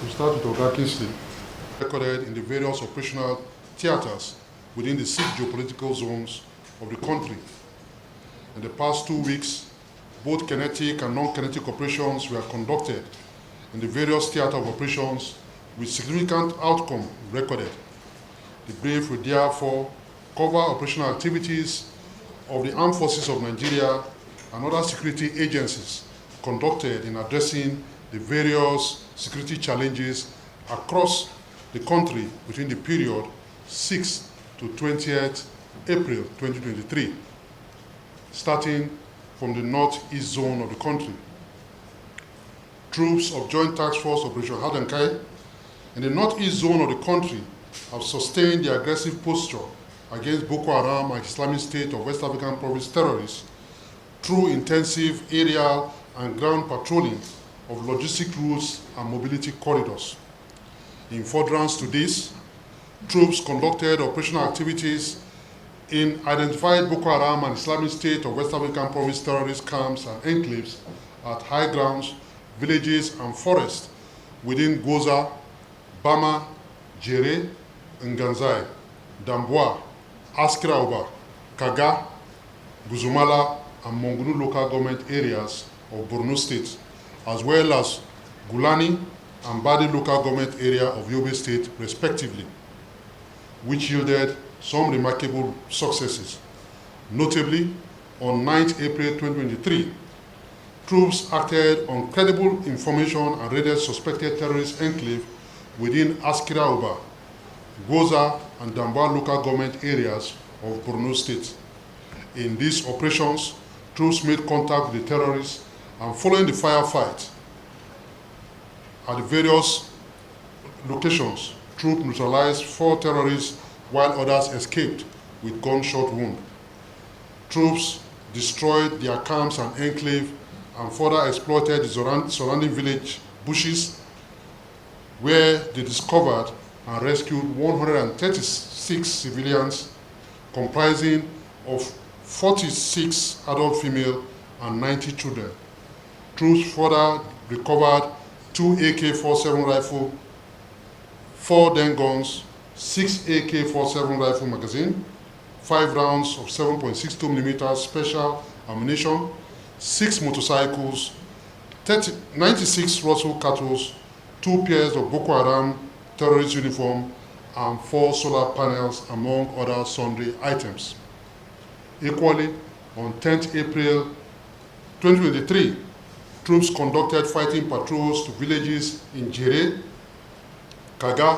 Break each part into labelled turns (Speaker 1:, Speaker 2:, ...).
Speaker 1: To start with Oga Kingsley, recorded in the various operational theaters within the 6 geopolitical zones of the country. In the past 2 weeks, both kinetic and non-kinetic operations were conducted in the various theater of operations with significant outcome recorded. The brief will therefore cover operational activities of the Armed Forces of Nigeria and other security agencies conducted in addressing the various security challenges across the country between the period 6th to 20th April 2023, starting from the northeast zone of the country. Troops of Joint Task Force Operation Hadankai in the northeast zone of the country have sustained the aggressive posture against Boko Haram and Islamic State of West African Province terrorists through intensive aerial and ground patrolling of logistic routes and mobility corridors. In furtherance to this, troops conducted operational activities in identified Boko Haram and Islamic State of West African Province terrorist camps and enclaves at high grounds, villages, and forests within Goza, Bama, Jere, Nganzai, Damboa, Askira-Oba, Kaga, Guzumala, and Mongunu local government areas of Borno State, as well as Gulani and Badi local government area of Yobe State, respectively, which yielded some remarkable successes. Notably, on 9th April 2023, troops acted on credible information and raided suspected terrorist enclave within Askira-Oba, Goza, and Damboa local government areas of Borno State. In these operations, troops made contact with the terrorists, and following the firefight at the various locations, troops neutralized 4 terrorists while others escaped with gunshot wounds. Troops destroyed their camps and enclave and further exploited the surrounding village bushes, where they discovered and rescued 136 civilians, comprising of 46 adult female and 90 children. Troops further recovered 2 AK-47 rifle, 4 den guns, 6 AK-47 rifle magazine, 5 rounds of 7.62mm special ammunition, 6 motorcycles, 96 Russell cattle, 2 pairs of Boko Haram terrorist uniform, and 4 solar panels, among other sundry items. Equally, on 10th April 2023, troops conducted fighting patrols to villages in Jere, Kaga,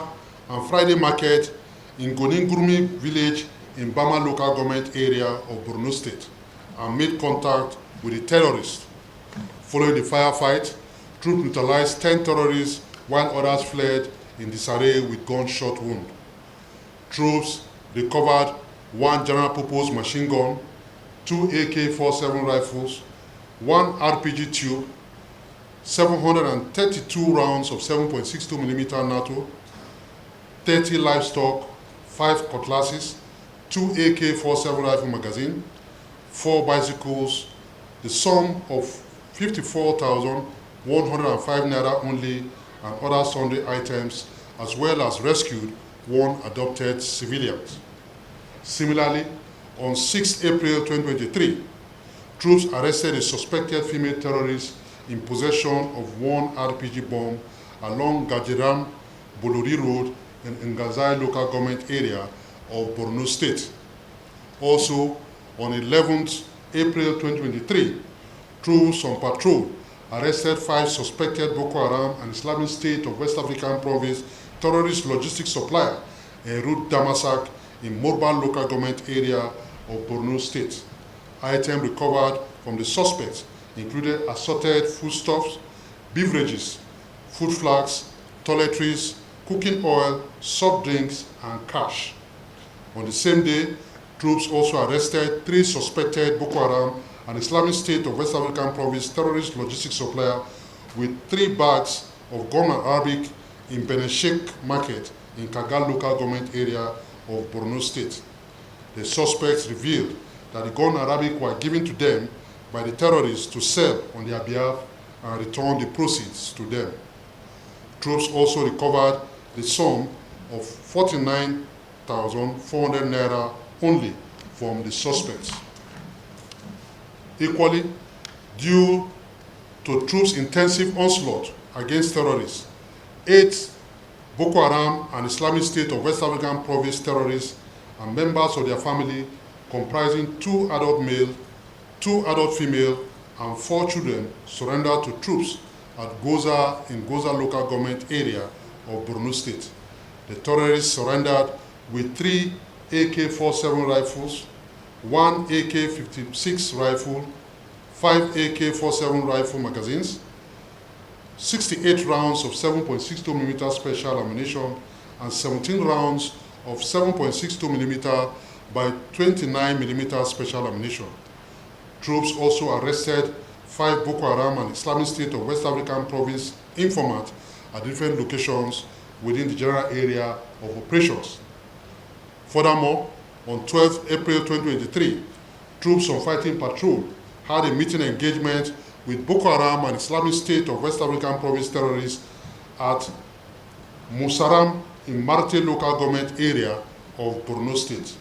Speaker 1: and Friday Market in Goningurumi village in Bama local government area of Borno State, and made contact with the terrorists. Following the firefight, troops neutralized 10 terrorists while others fled in disarray with gunshot wounds. Troops recovered 1 general purpose machine gun, 2 AK-47 rifles, 1 RPG tube, 732 rounds of 7.62mm NATO, 30 livestock, 5 cutlasses, 2 AK-47 rifle magazine, 4 bicycles, the sum of 54,105 naira only, and other sundry items, as well as rescued 1 adopted civilian. Similarly, on 6 April 2023, troops arrested a suspected female terrorist in possession of 1 RPG bomb along Gajiram Bolori Road in Ngazai local government area of Borno State. Also, on 11th April 2023, troops on patrol arrested 5 suspected Boko Haram and Islamic State of West African Province terrorist logistics supplier en route Damasak in Morban local government area of Borno State. Items recovered from the suspects included assorted foodstuffs, beverages, food flags, toiletries, cooking oil, soft drinks, and cash. On the same day, troops also arrested 3 suspected Boko Haram and Islamic State of West African Province terrorist logistics supplier with 3 bags of gum and Arabic in Beneshek Market in Kagal local government area of Borno State. The suspects revealed that the gun and Arabic were given to them by the terrorists to sell on their behalf and return the proceeds to them. Troops also recovered the sum of 49,400 naira only from the suspects. Equally, due to troops' intensive onslaught against terrorists, 8 Boko Haram and Islamic State of West African Province terrorists and members of their family, comprising 2 adult male, 2 adult female, and 4 children, surrendered to troops at Goza in Goza local government area of Borno State. The terrorists surrendered with 3 AK-47 rifles, 1 AK-56 rifle, 5 AK-47 rifle magazines, 68 rounds of 7.62mm special ammunition, and 17 rounds of 7.62mm by 29mm special ammunition. Troops also arrested 5 Boko Haram and Islamic State of West African Province informants at different locations within the general area of operations. Furthermore, on 12 April 2023, troops on fighting patrol had a meeting engagement with Boko Haram and Islamic State of West African Province terrorists at Musaram in Marte local government area of Borno State.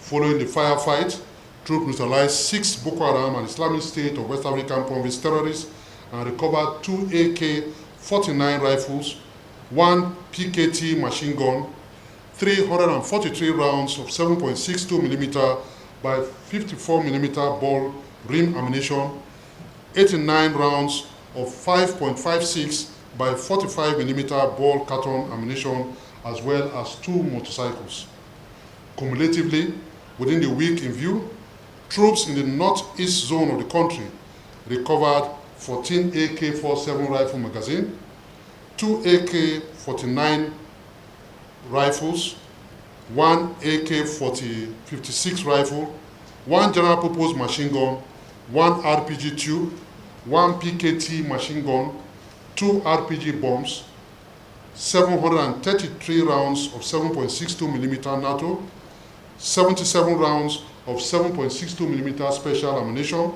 Speaker 1: Following the firefight, troops neutralized 6 Boko Haram and Islamic State of West African Province terrorists and recovered 2 AK-49 rifles, 1 PKT machine gun, 343 rounds of 7.62mm by 54mm ball rim ammunition, 89 rounds of 5.56 by 45mm ball carton ammunition, as well as 2 motorcycles. Cumulatively, within the week in view, troops in the northeast zone of the country recovered 14 AK-47 rifle magazine, 2 AK-49 rifles, 1 AK-56 rifle, 1 general purpose machine gun, 1 RPG tube, 1 PKT machine gun, 2 RPG bombs, 733 rounds of 7.62mm NATO, 77 rounds of 7.62mm special ammunition,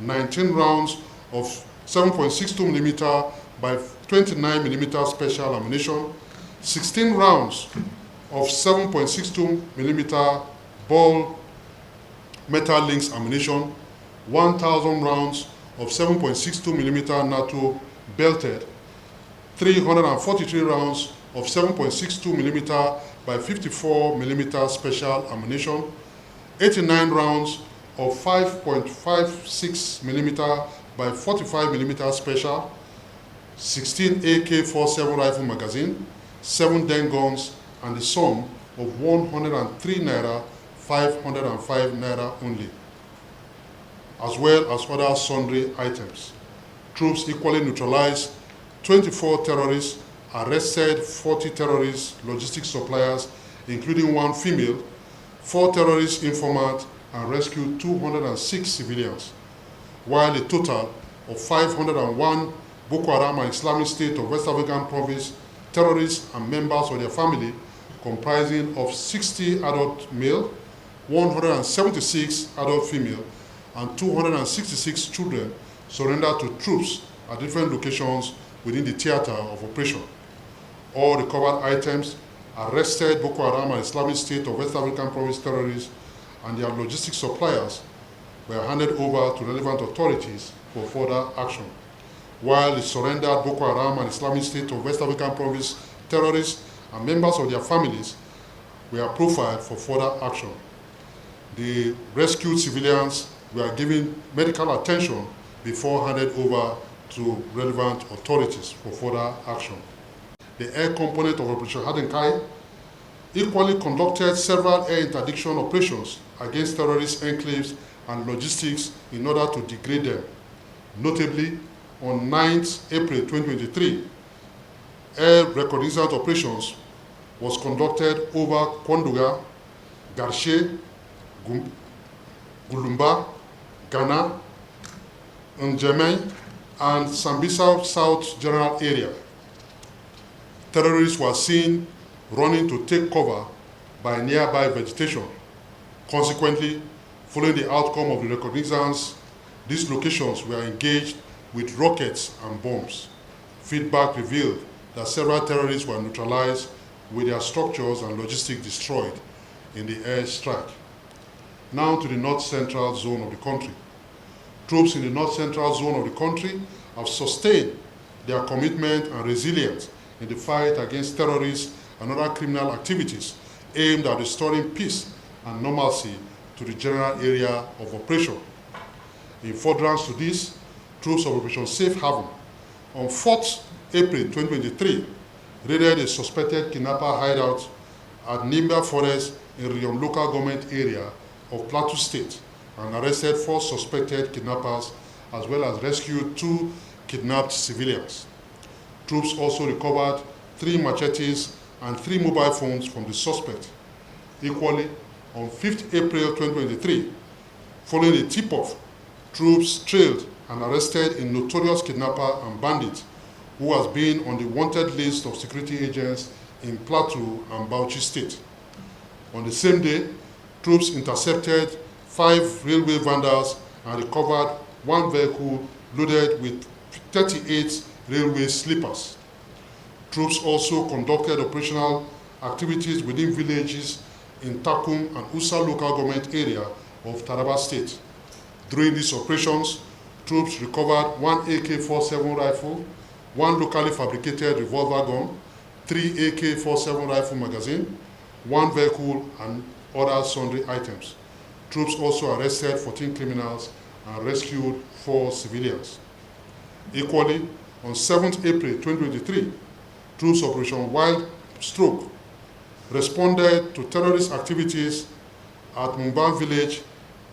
Speaker 1: 19 rounds of 7.62mm by 29mm special ammunition, 16 rounds of 7.62mm ball metal links ammunition, 1,000 rounds of 7.62mm NATO belted, 343 rounds of 7.62mm by 54mm special ammunition, 89 rounds of 5.56mm by 45mm special, 16 AK-47 rifle magazine, 7 den guns, and the sum of 103 naira, 505 naira only, as well as other sundry items. Troops equally neutralized 24 terrorists, arrested 40 terrorist logistics suppliers, including 1 female, 4 terrorist informants, and rescued 206 civilians, while a total of 501 Boko Haram and Islamic State of West African Province terrorists and members of their family, comprising of 60 adult male, 176 adult female, and 266 children, surrendered to troops at different locations within the theater of operation. All recovered items, arrested Boko Haram and Islamic State of West African Province terrorists and their logistics suppliers were handed over to relevant authorities for further action, while the surrendered Boko Haram and Islamic State of West African Province terrorists and members of their families were profiled for further action. The rescued civilians were given medical attention before handed over to relevant authorities for further action. The air component of Operation Hadenkai equally conducted several air interdiction operations against terrorist enclaves and logistics in order to degrade them. Notably, on 9th April 2023, air reconnaissance operations was conducted over Kwanduga, Garshe, Gulumba, Ghana, Njemen, and Sambisa South General Area. Terrorists were seen running to take cover by nearby vegetation. Consequently, following the outcome of the reconnaissance, these locations were engaged with rockets and bombs. Feedback revealed that several terrorists were neutralized with their structures and logistics destroyed in the air strike. Now to the north-central zone of the country. Troops in the north-central zone of the country have sustained their commitment and resilience in the fight against terrorists and other criminal activities aimed at restoring peace and normalcy to the general area of operation. In furtherance to this, troops of Operation Safe Haven on 4th April 2023 raided a suspected kidnapper hideout at Nimba Forest in Riyom local government area of Plateau State and arrested 4 suspected kidnappers as well as rescued 2 kidnapped civilians. Troops also recovered 3 machetes and 3 mobile phones from the suspect. Equally, on 5th April 2023, following a tip-off, troops trailed and arrested a notorious kidnapper and bandit who has been on the wanted list of security agents in Plateau and Bauchi State. On the same day, troops intercepted 5 railway vandals and recovered 1 vehicle loaded with 38 railway sleepers. Troops also conducted operational activities within villages in Takum and Usa local government area of Taraba State. During these operations, troops recovered 1 AK-47 rifle, 1 locally fabricated revolver gun, 3 AK-47 rifle magazine, 1 vehicle, and other sundry items. Troops also arrested 14 criminals and rescued 4 civilians. Equally, on 7th April 2023, troops Operation Wild Stroke responded to terrorist activities at Mumban village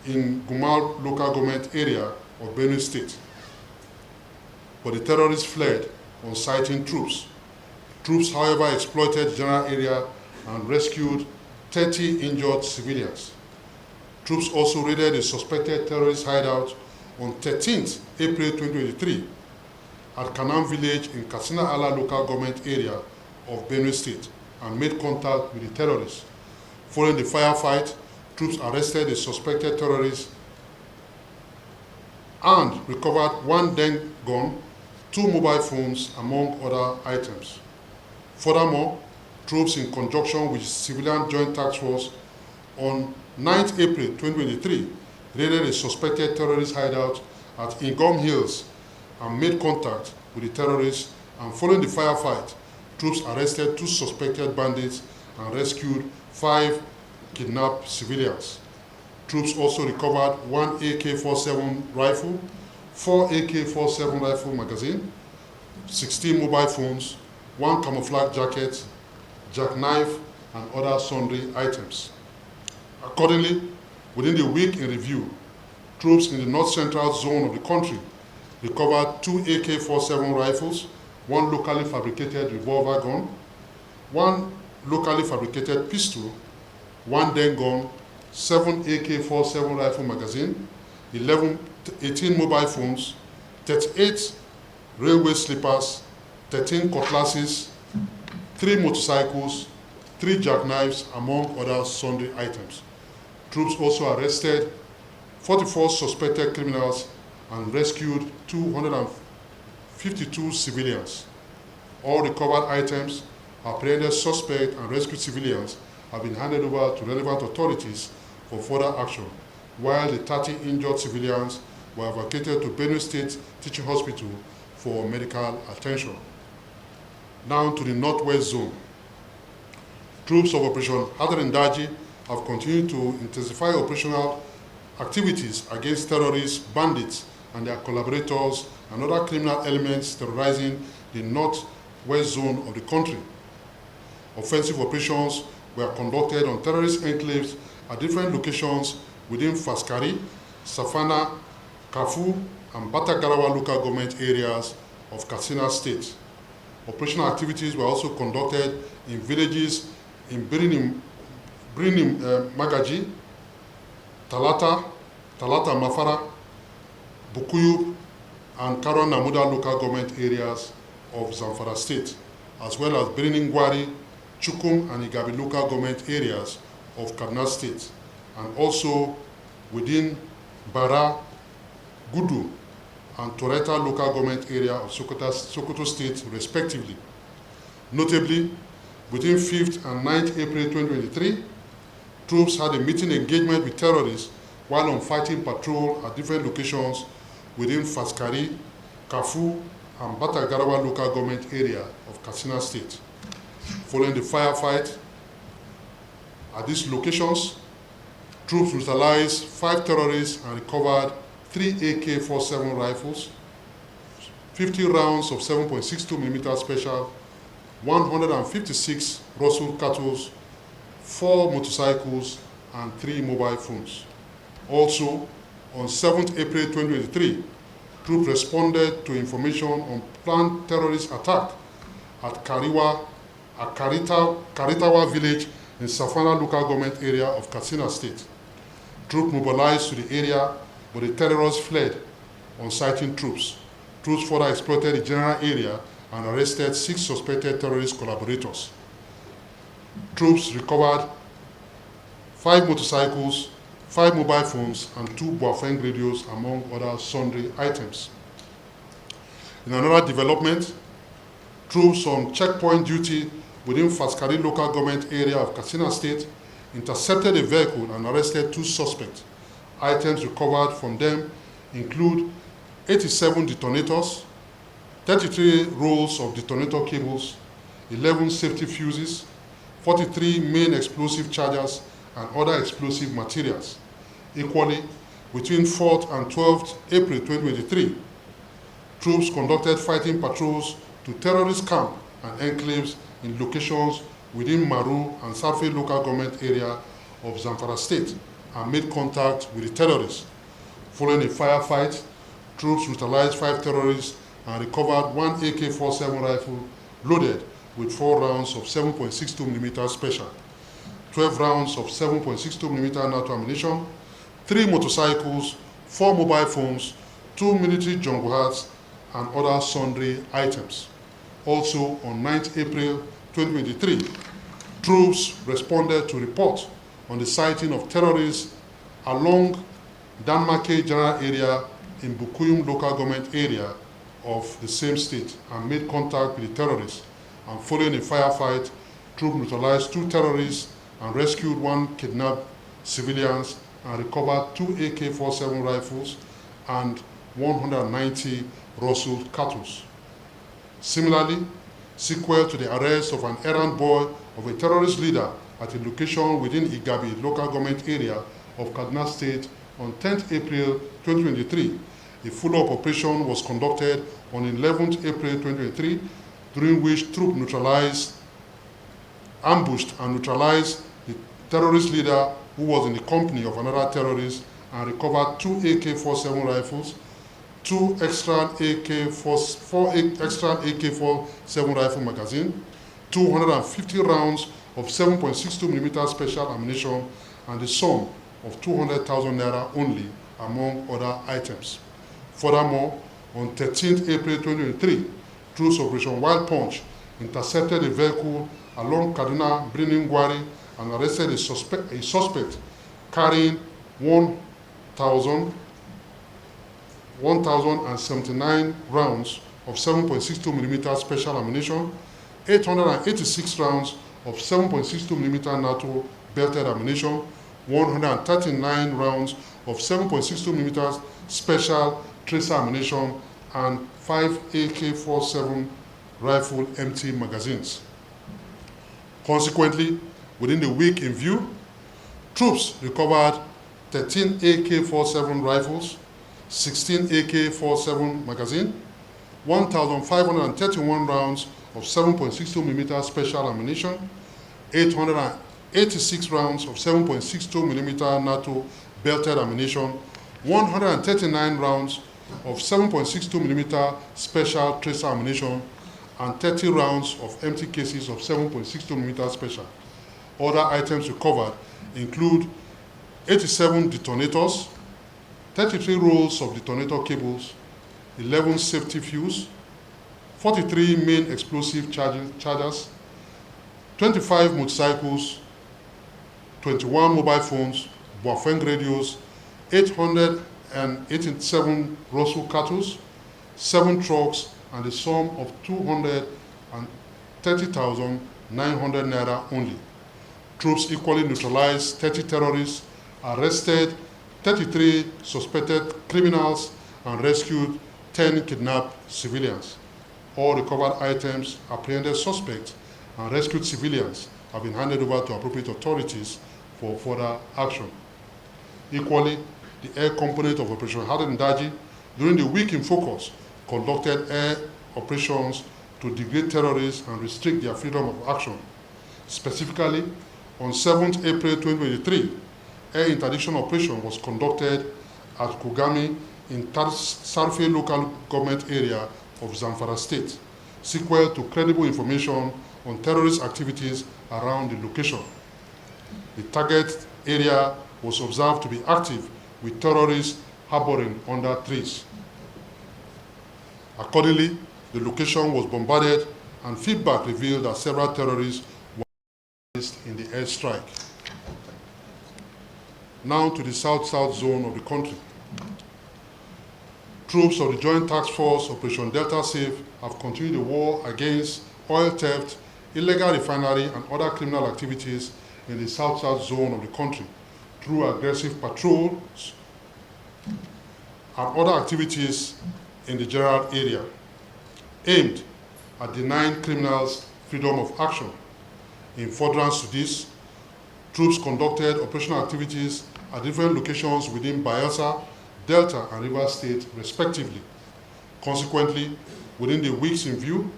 Speaker 1: in Gumal local government area of Benue State. But the terrorists fled on sighting troops. Troops, however, exploited the general area and rescued 30 injured civilians. Troops also raided a suspected terrorist hideout on 13th April 2023 at Kanam village in Katsina Ala local government area of Benue State and made contact with the terrorists. Following the firefight, troops arrested a suspected terrorist and recovered 1 den gun, 2 mobile phones, among other items. Furthermore, troops in conjunction with civilian joint task force on 9th April 2023 raided a suspected terrorist hideout at Ingom Hills and made contact with the terrorists, and following the firefight, troops arrested 2 suspected bandits and rescued 5 kidnapped civilians. Troops also recovered 1 AK-47 rifle, 4 AK-47 rifle magazine, 16 mobile phones, 1 camouflage jacket, jackknife, and other sundry items. Accordingly, within the week in review, troops in the north-central zone of the country recovered 2 AK-47 rifles, 1 locally fabricated revolver gun, 1 locally fabricated pistol, 1 den gun, 7 AK-47 rifle magazine, 18 mobile phones, 38 railway sleepers, 13 cutlasses, 3 motorcycles, 3 jackknives, among other sundry items. Troops also arrested 44 suspected criminals and rescued 252 civilians. All recovered items, apprehended suspects, and rescued civilians have been handed over to relevant authorities for further action, while the 30 injured civilians were evacuated to Benue State Teaching Hospital for medical attention. Now to the Northwest Zone. Troops of Operation Hadarindaji have continued to intensify operational activities against terrorists, bandits, and their collaborators and other criminal elements terrorizing the Northwest Zone of the country. Offensive operations were conducted on terrorist enclaves at different locations within Faskari, Safana, Kafu, and Batagarawa local government areas of Katsina State. Operational activities were also conducted in villages in Brinim Magaji, Talata Mafara, Bukuyub, and Karon Namuda local government areas of Zamfara State, as well as Brinim Gwari, Chukum, and Igabi local government areas of Kaduna State, and also within Bara, Gudu, and Toreta local government area of Sokoto State, respectively. Notably, between 5th and 9th April 2023, troops had a meeting engagement with terrorists while on fighting patrol at different locations within Faskari, Kafu, and Batagarawa local government area of Katsina State. Following the firefight at these locations, troops neutralized 5 terrorists and recovered 3 AK-47 rifles, 50 rounds of 7.62mm special, 156 Russell Cattles, 4 motorcycles, and 3 mobile phones. Also, on 7th April 2023, troops responded to information on planned terrorist attack at Karitawa village in Safana local government area of Katsina State. Troops mobilized to the area, but the terrorists fled on sighting troops. Troops further exploited the general area and arrested 6 suspected terrorist collaborators. Troops recovered 5 motorcycles, 5 mobile phones, and 2 Boafeng radios, among other sundry items. In another development, troops on checkpoint duty within Faskari local government area of Katsina State intercepted a vehicle and arrested 2 suspects. Items recovered from them include 87 detonators, 33 rolls of detonator cables, 11 safety fuses, 43 main explosive chargers, and other explosive materials. Equally, between 4th and 12th April 2023, troops conducted fighting patrols to terrorist camps and enclaves in locations within Maru and Sarfe local government area of Zamfara State and made contact with the terrorists. Following a firefight, troops neutralized 5 terrorists and recovered 1 AK-47 rifle loaded with 4 rounds of 7.62mm special, 12 rounds of 7.62mm NATO ammunition, 3 motorcycles, 4 mobile phones, 2 military jungle hats, and other sundry items. Also, on 9th April 2023, troops responded to report on the sighting of terrorists along Danmake general area in Bukuyum local government area of the same state and made contact with the terrorists. And following a firefight, troops neutralized 2 terrorists and rescued 1 kidnapped civilians and recovered 2 AK-47 rifles and 190 Russell Cattles. Similarly, sequel to the arrest of an errand boy of a terrorist leader at a location within Igabi local government area of Kaduna State on 10th April 2023, a follow-up operation was conducted on 11th April 2023, during which troops ambushed and neutralized the terrorist leader who was in the company of another terrorist and recovered 2 AK-47 rifles, 4 extra AK-47 rifle magazine, 250 rounds of 7.62mm special ammunition, and the sum of 200,000 naira only, among other items. Furthermore, on 13th April 2023, troops Operation Wild Punch intercepted a vehicle along Kaduna Birnin-Gwari and arrested a suspect carrying 1,079 rounds of 7.62mm special ammunition, 886 rounds of 7.62mm NATO belted ammunition, 139 rounds of 7.62mm special tracer ammunition, and 5 AK-47 rifle empty magazines. Consequently, within the week in view, troops recovered 13 AK-47 rifles, 16 AK-47 magazine, 1,531 rounds of 7.62mm special ammunition, 886 rounds of 7.62mm NATO belted ammunition, 139 rounds of 7.62mm special tracer ammunition, and 30 rounds of empty cases of 7.62mm special. Other items recovered include 87 detonators, 33 rolls of detonator cables, 11 safety fuses, 43 main explosive chargers, 25 motorcycles, 21 mobile phones, Boafeng radios, 887 Russell Cattles, 7 trucks, and a sum of 30,900 naira only. Troops equally neutralized 30 terrorists, arrested 33 suspected criminals, and rescued 10 kidnapped civilians. All recovered items, apprehended suspects, and rescued civilians have been handed over to appropriate authorities for further action. Equally, the air component of Operation Hardened Daji during the week in focus conducted air operations to degrade terrorists and restrict their freedom of action. Specifically, on 7th April 2023, air interdiction operation was conducted at Gunmen in Sarfe local government area of Zamfara State, sequel to credible information on terrorist activities around the location. The target area was observed to be active with terrorists harboring under trees. Accordingly, the location was bombarded and feedback revealed that several terrorists were in the airstrike. Now to the south-south zone of the country. Troops of the Joint Task Force Operation Delta Safe have continued the war against oil theft, illegal refinery, and other criminal activities in the south-south zone of the country through aggressive patrols and other activities in the general area, aimed at denying criminals freedom of action. In furtherance to this, troops conducted operational activities at different locations within Bayelsa, Delta, and Rivers State, respectively. Consequently, within the weeks in view,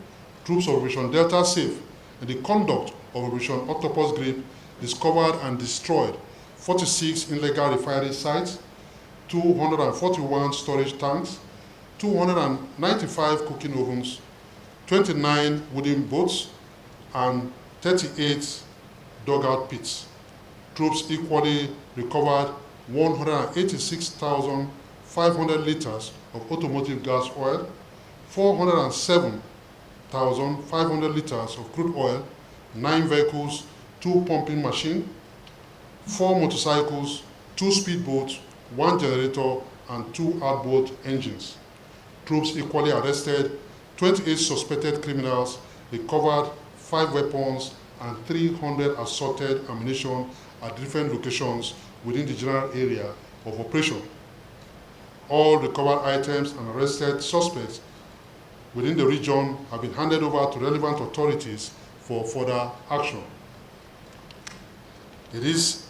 Speaker 1: troops of Operation Delta Safe and the conduct of Operation Octopus Grip discovered and destroyed 46 illegal refinery sites, 241 storage tanks, 295 cooking ovens, 29 wooden boats, and 38 dugout pits. Troops equally recovered 186,500 liters of automotive gas oil, 407,500 liters of crude oil, 9 vehicles, 2 pumping machines, 4 motorcycles, 2 speedboats, 1 generator, and 2 outboard engines. Troops equally arrested 28 suspected criminals, recovered 5 weapons, and 300 assorted ammunition at different locations within the general area of operation. All recovered items and arrested suspects within the region have been handed over to relevant authorities for further action. It is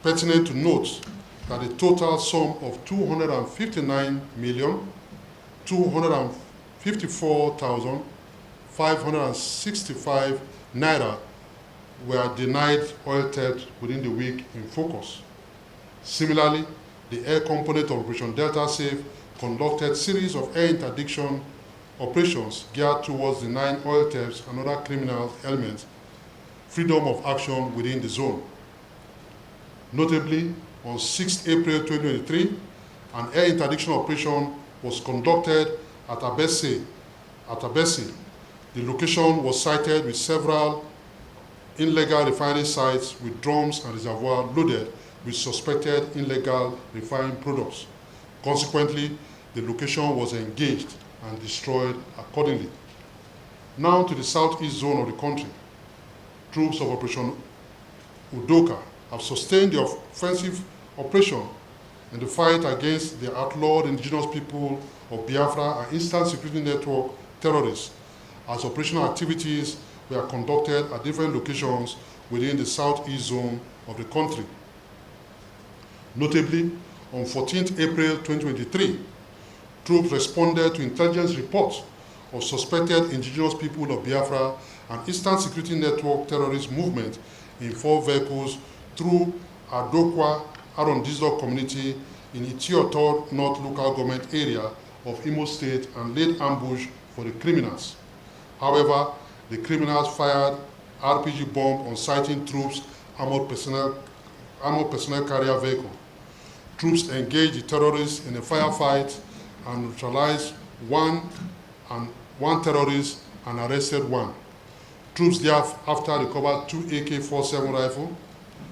Speaker 1: pertinent to note that the total sum of 259,254,565 naira were denied oil theft within the week in focus. Similarly, the air component of Operation Delta Safe conducted series of air interdiction operations geared towards denying oil thefts and other criminal elements freedom of action within the zone. Notably, on 6 April 2023, an air interdiction operation was conducted at Abese. The location was sited with several illegal refining sites with drums and reservoirs loaded with suspected illegal refined products. Consequently, the location was engaged and destroyed accordingly. Now to the southeast zone of the country. Troops of Operation Udoka have sustained the offensive operation in the fight against the outlawed indigenous people of Biafra and Eastern Security Network terrorists, as operational activities were conducted at different locations within the southeast zone of the country. Notably, on 14th April 2023, troops responded to intelligence reports of suspected indigenous people of Biafra and Eastern Security Network terrorist movement in 4 vehicles through Adokwa Arondizdo community in Itiotor North local government area of Imo State and laid ambush for the criminals. However, the criminals fired RPG bomb on sighting troops' armored personnel carrier vehicle. Troops engaged the terrorists in a firefight and neutralized one terrorist and arrested 1. Troops thereafter recovered 2 AK-47 rifles,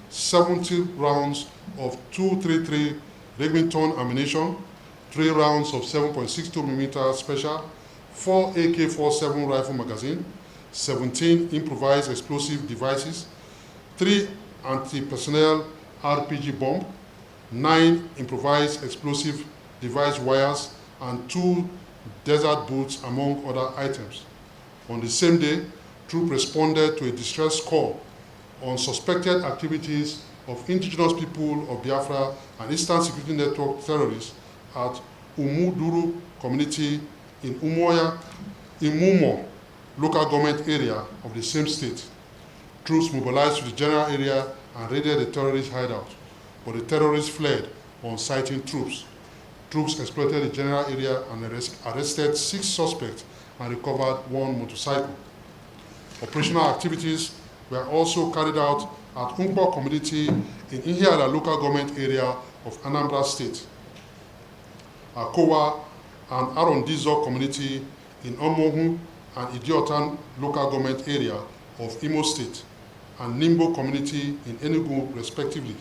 Speaker 1: 70 rounds of 233 Remington ammunition, 3 rounds of 7.62mm special, 4 AK-47 rifle magazine, 17 improvised explosive devices, 3 anti-personnel RPG bomb, 9 improvised explosive device wires, and 2 desert boots, among other items. On the same day, troops responded to a distress call on suspected activities of indigenous people of Biafra and Eastern Security Network terrorists at Umuduru community in Mumo local government area of the same state. Troops mobilized to the general area and raided the terrorist hideout, but the terrorists fled on sighting troops. Troops exploited the general area and arrested 6 suspects and recovered 1 motorcycle. Operational activities were also carried out at Umpo community in Ihiala local government area of Anambra State, Akowa and Arondizo community in Omohu and Idiotan local government area of Imo State, and Nimbo community in Enugu, respectively.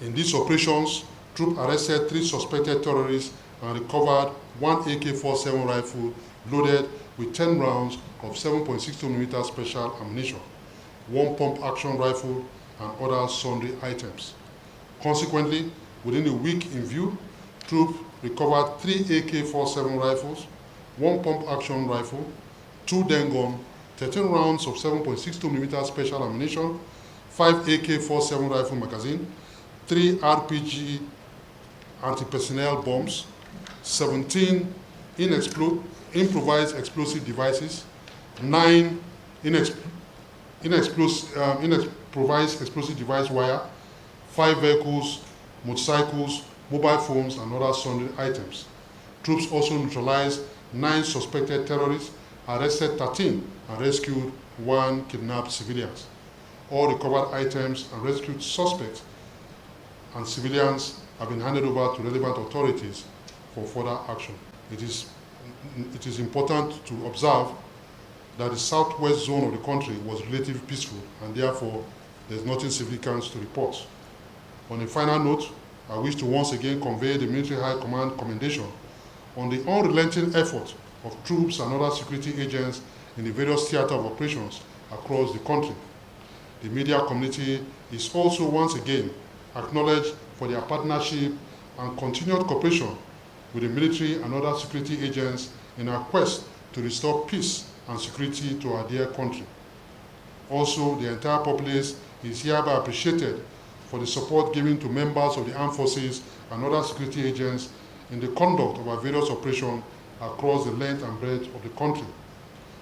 Speaker 1: In these operations, troops arrested 3 suspected terrorists and recovered 1 AK-47 rifle loaded with 10 rounds of 7.62mm special ammunition, 1 pump-action rifle, and other sundry items. Consequently, within a week in view, troops recovered 3 AK-47 rifles, 1 pump-action rifle, 2 Dengon, 13 rounds of 7.62mm special ammunition, 5 AK-47 rifle magazine, 3 RPG anti-personnel bombs, 17 improvised explosive devices, 9 improvised explosive device wire, 5 vehicles, motorcycles, mobile phones, and other sundry items. Troops also neutralized 9 suspected terrorists, arrested 13, and rescued 1 kidnapped civilians. All recovered items and rescued suspects and civilians have been handed over to relevant authorities for further action. It is important to observe that the southwest zone of the country was relatively peaceful, and therefore there's nothing significant to report. On a final note, I wish to once again convey the Military High Command commendation on the unrelenting effort of troops and other security agents in the various theaters of operations across the country. The media community is also once again acknowledged for their partnership and continued cooperation with the military and other security agents in our quest to restore peace and security to our dear country. Also, the entire populace is hereby appreciated for the support given to members of the armed forces and other security agents in the conduct of our various operations across the length and breadth of the country,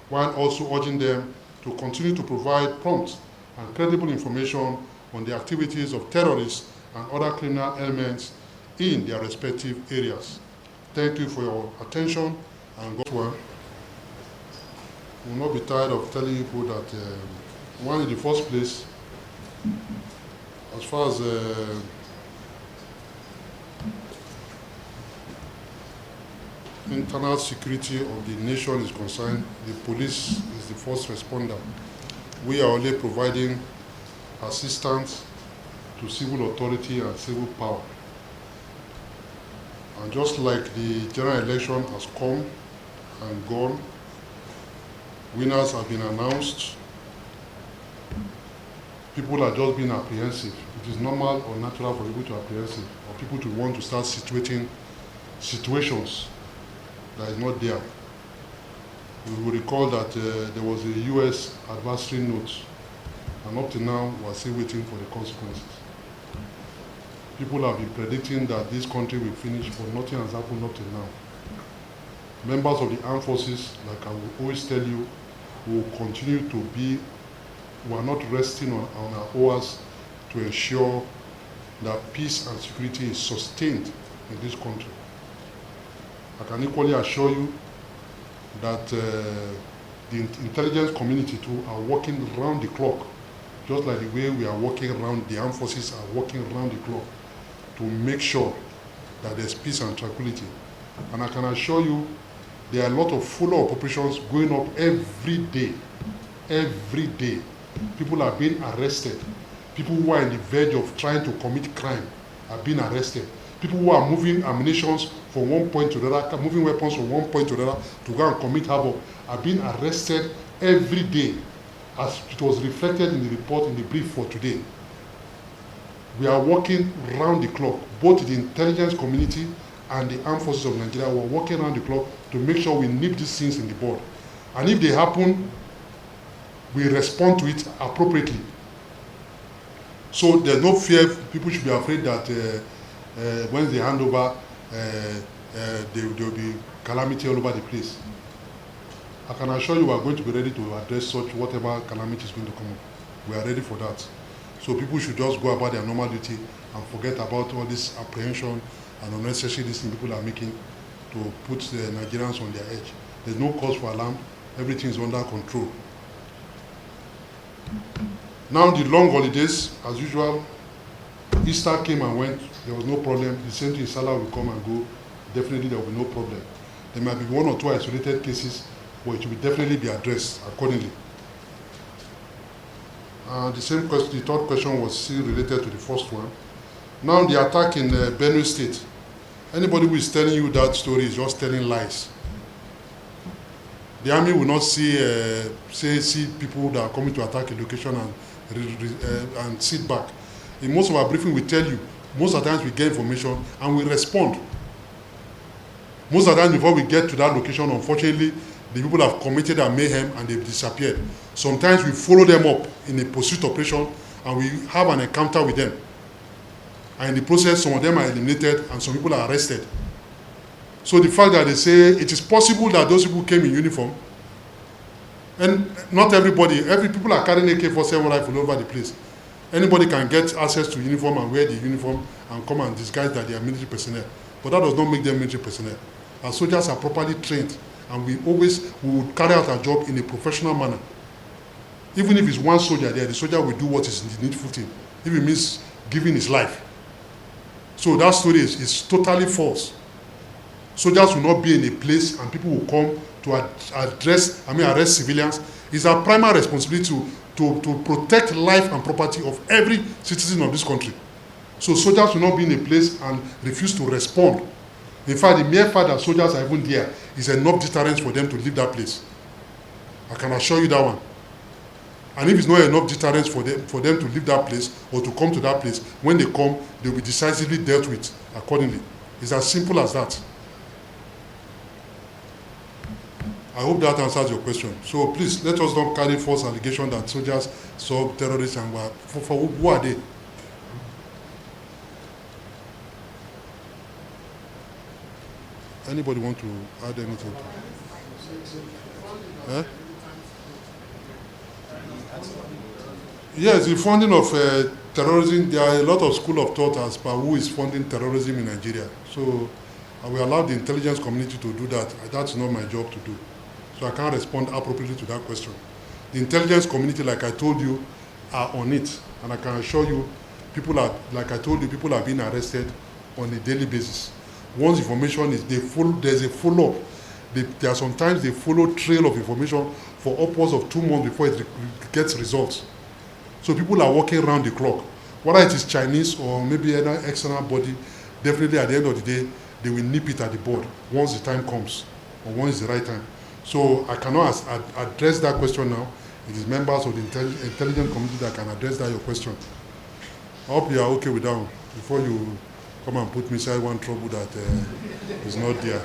Speaker 1: while also urging them to continue to provide prompt and credible information on the activities of terrorists and other criminal elements in their respective areas. Thank you for your attention, and God well. We will not be tired of telling people that one, in the first place, as far as internal security of the nation is concerned, the police is the first responder. We are only providing assistance to civil authority and civil power. And just like the general election has come and gone, winners have been announced, people are just being apprehensive. It is normal or natural for people to be apprehensive, or people to want to start situating situations that is not there. We will recall that there was a US advisory note, and up to now we are still waiting for the consequences. People have been predicting that this country will finish, but nothing has happened up to now. Members of the armed forces, like I will always tell you, will continue to be, we are not resting on our oars to ensure that peace and security is sustained in this country. I can equally assure you that the intelligence community too are working around the clock, just like the way we are working around, the armed forces are working around the clock to make sure that there's peace and tranquility. And I can assure you there are a lot of follow-up operations going up every day. Every day. People are being arrested. People who are on the verge of trying to commit crime are being arrested. People who are moving ammunition from one point to the other, moving weapons from one point to the other to go and commit havoc are being arrested every day, as it was reflected in the report in the brief for today. We are working round the clock, both the intelligence community and the armed forces of Nigeria. We're working around the clock to make sure we nip these things in the bud. And if they happen, we respond to it appropriately. So there's no fear. People should be afraid that when they hand over, there will be calamity all over the place. I can assure you we are going to be ready to address such whatever calamity is going to come up. We are ready for that. So people should just go about their normal duty and forget about all this apprehension and unnecessary things people are making to put the Nigerians on their edge. There's no cause for alarm. Everything is under control. Now the long holidays, as usual, Easter came and went. There was no problem. The same thing, Salah will come and go. Definitely there will be no problem. There might be one or two isolated cases, but it will definitely be addressed accordingly. The same question, the third question was still related to the first one. Now the attack in Benue State. Anybody who is telling you that story is just telling lies. The army will not see people that are coming to attack a location and sit back. In most of our briefing, we tell you, most of the times we get information and we respond. Most of the time before we get to that location, unfortunately, the people have committed a mayhem and they've disappeared. Sometimes we follow them up in a pursuit operation and we have an encounter with them. And in the process, some of them are eliminated and some people are arrested. So the fact that they say it is possible that those people came in uniform, and not everybody, people are carrying AK-47 rifle all over the place. Anybody can get access to uniform and wear the uniform and come and disguise that they are military personnel. But that does not make them military personnel. Our soldiers are properly trained, and we would carry out our job in a professional manner. Even if it's one soldier there, the soldier will do what is the needful thing, if it means giving his life. So that story is totally false. Soldiers will not be in a place and people will come to arrest civilians. It's our primary responsibility to protect life and property of every citizen of this country. So soldiers will not be in a place and refuse to respond. In fact, the mere fact that soldiers are even there is enough deterrence for them to leave that place. I can assure you that one. And if it's not enough deterrence for them to leave that place or to come to that place, when they come, they'll be decisively dealt with accordingly. It's as simple as that. I hope that answers your question. So please, let us not carry false allegations that soldiers saw terrorists and were, for who are they? Anybody want to add anything? Eh? Yes, the funding of terrorism, there are a lot of school of thought as per who is funding terrorism in Nigeria. So I will allow the intelligence community to do that. That's not my job to do. So I can't respond appropriately to that question. The intelligence community, like I told you, are on it. And I can assure you, people are, like I told you, people are being arrested on a daily basis. Once information is, there's a follow-up. There are sometimes they follow trail of information for upwards of 2 months before it gets results. So people are working around the clock. Whether it is Chinese or maybe any external body, definitely at the end of the day, they will nip it at the board once the time comes or once it's the right time. So I cannot address that question now. It is members of the intelligence community that can address that your question. I hope you are okay with that one before you come and put me inside one trouble that is not there.